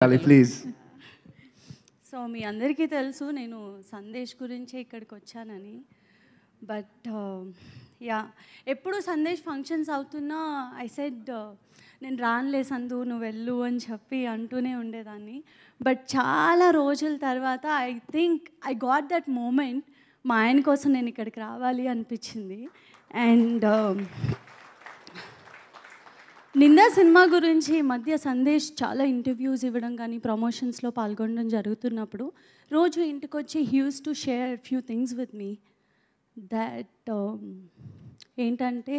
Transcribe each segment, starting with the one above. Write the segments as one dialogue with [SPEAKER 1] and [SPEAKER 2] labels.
[SPEAKER 1] Please.
[SPEAKER 2] So మీ అందరికీ తెలుసు నేను సందేశ్ గురించే ఇక్కడికి వచ్చానని. బట్ యా, ఎప్పుడు సందేశ్ ఫంక్షన్స్ అవుతున్నా ఐ సెడ్ నేను రానులే సందు నువ్వు వెళ్ళు అని చెప్పి అంటూనే ఉండేదాన్ని. బట్ చాలా రోజుల తర్వాత I think I got that moment, మా ఆయన కోసం నేను ఇక్కడికి రావాలి అనిపించింది. అండ్ నిందా సినిమా గురించి ఈ మధ్య సందేశ్ చాలా ఇంటర్వ్యూస్ ఇవ్వడం కానీ ప్రమోషన్స్లో పాల్గొనడం జరుగుతున్నప్పుడు రోజు ఇంటికి వచ్చి he uses to share few things with me. That ఏంటంటే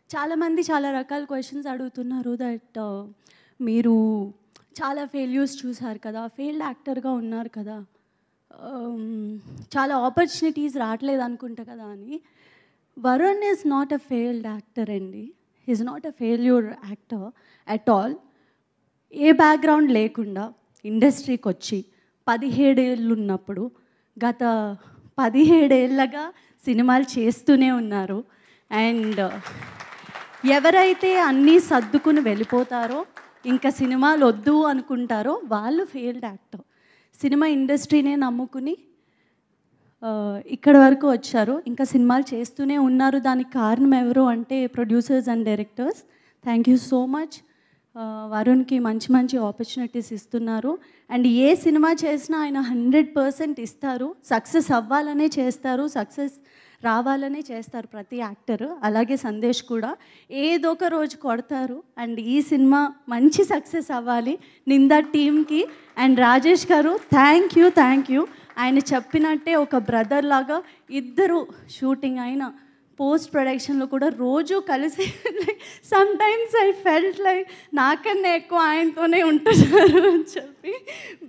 [SPEAKER 2] చాలామంది చాలా రకాల క్వశ్చన్స్ అడుగుతున్నారు. దట్ మీరు చాలా ఫెయిల్యూర్స్ చూసారు కదా, ఫెయిల్డ్ యాక్టర్గా ఉన్నారు కదా, చాలా ఆపర్చునిటీస్ రావట్లేదు అనుకుంటా కదా అని. Varun is not a failed actor అండి. Is not a failure actor at all. A background లేకుండా ఇండస్ట్రీకి వచ్చి 17 ఏళ్ళు ఉన్నప్పుడు గత 17 ఏళ్ళగా సినిమాలు చేస్తూనే ఉన్నారు. అండ్ ఎవరైతే అన్నీ సర్దుకుని వెళ్ళిపోతారో, ఇంకా సినిమాలు వద్దు అనుకుంటారో వాళ్ళు ఫెయిల్డ్ యాక్టర్. సినిమా ఇండస్ట్రీనే నమ్ముకుని ఇక్కడ వరకు వచ్చారు, ఇంకా సినిమాలు చేస్తూనే ఉన్నారు. దానికి కారణం ఎవరు అంటే producers and directors. Thank you so much. వరుణ్కి మంచి మంచి ఆపర్చునిటీస్ ఇస్తున్నారు. అండ్ ఏ సినిమా చేసినా ఆయన 100% ఇస్తారు. సక్సెస్ అవ్వాలనే చేస్తారు, సక్సెస్ రావాలనే చేస్తారు ప్రతి యాక్టర్. అలాగే సందేశ్ కూడా ఏదో ఒక రోజు కొడతారు. అండ్ ఈ సినిమా మంచి సక్సెస్ అవ్వాలి నిందా టీమ్కి. అండ్ రాజేష్ గారు థ్యాంక్ యూ. ఆయన చెప్పినట్టే ఒక బ్రదర్ లాగా ఇద్దరు షూటింగ్ అయిన పోస్ట్ ప్రొడక్షన్లో కూడా రోజు కలిసి some times I felt like నాకన్నా ఎక్కువ ఆయనతోనే ఉంటున్నారు అని చెప్పి.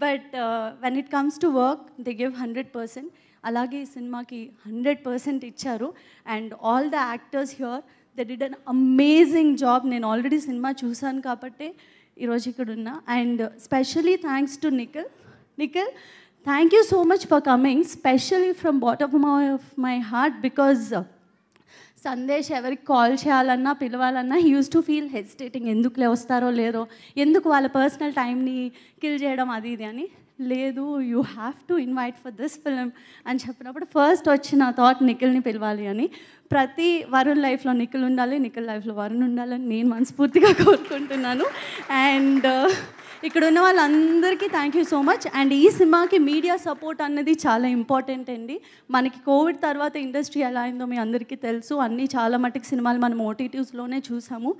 [SPEAKER 2] But when it comes to work they give 100%. అలాగే ఈ సినిమాకి 100% ఇచ్చారు. And all the actors here they did an amazing job. నేను ఆల్రెడీ సినిమా చూశాను కాబట్టి ఈరోజు ఇక్కడ ఉన్నా. And specially thanks to Nikhil. Thank you so much for coming, especially from bottom of my heart, because Sandesh ఎవరికి కాల్ చేయాలన్నా పిలవాలన్నా he uses to feel hesitating. ఎందుకులే వస్తారో లేదో, ఎందుకు వాళ్ళ పర్సనల్ టైంని కిల్ చేయడం అది ఇది అని. లేదు, you have to invite for this film అని చెప్పినప్పుడు ఫస్ట్ వచ్చిన థాట్ నిఖిల్ని పిలవాలి అని. ప్రతి వరుణ్ లైఫ్లో నిఖిల్ ఉండాలి, నిఖిల్ లైఫ్లో వరుణ్ ఉండాలని నేను మనస్ఫూర్తిగా కోరుకుంటున్నాను. అండ్ ఇక్కడ ఉన్న వాళ్ళందరికీ thank you so much. And ఈ సినిమాకి మీడియా సపోర్ట్ అన్నది చాలా ఇంపార్టెంట్ అండి. మనకి కోవిడ్ తర్వాత ఇండస్ట్రీ ఎలా అయిందో మీ అందరికీ తెలుసు. అన్నీ చాలా మటుకు సినిమాలు మనం ఓటీటీస్లోనే చూసాము.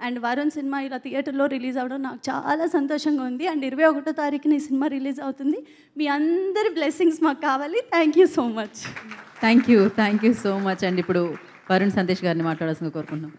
[SPEAKER 2] అండ్ వరుణ్ సినిమా ఇలా థియేటర్లో రిలీజ్ అవ్వడం నాకు చాలా సంతోషంగా ఉంది. అండ్ 21వ తారీఖున ఈ సినిమా రిలీజ్ అవుతుంది. మీ అందరి బ్లెస్సింగ్స్ మాకు కావాలి. Thank you so much.
[SPEAKER 3] Thank you so much అండి. ఇప్పుడు వరుణ్ సందేశ్ గారిని మాట్లాడాల్సిందిగా కోరుకుంటున్నాం.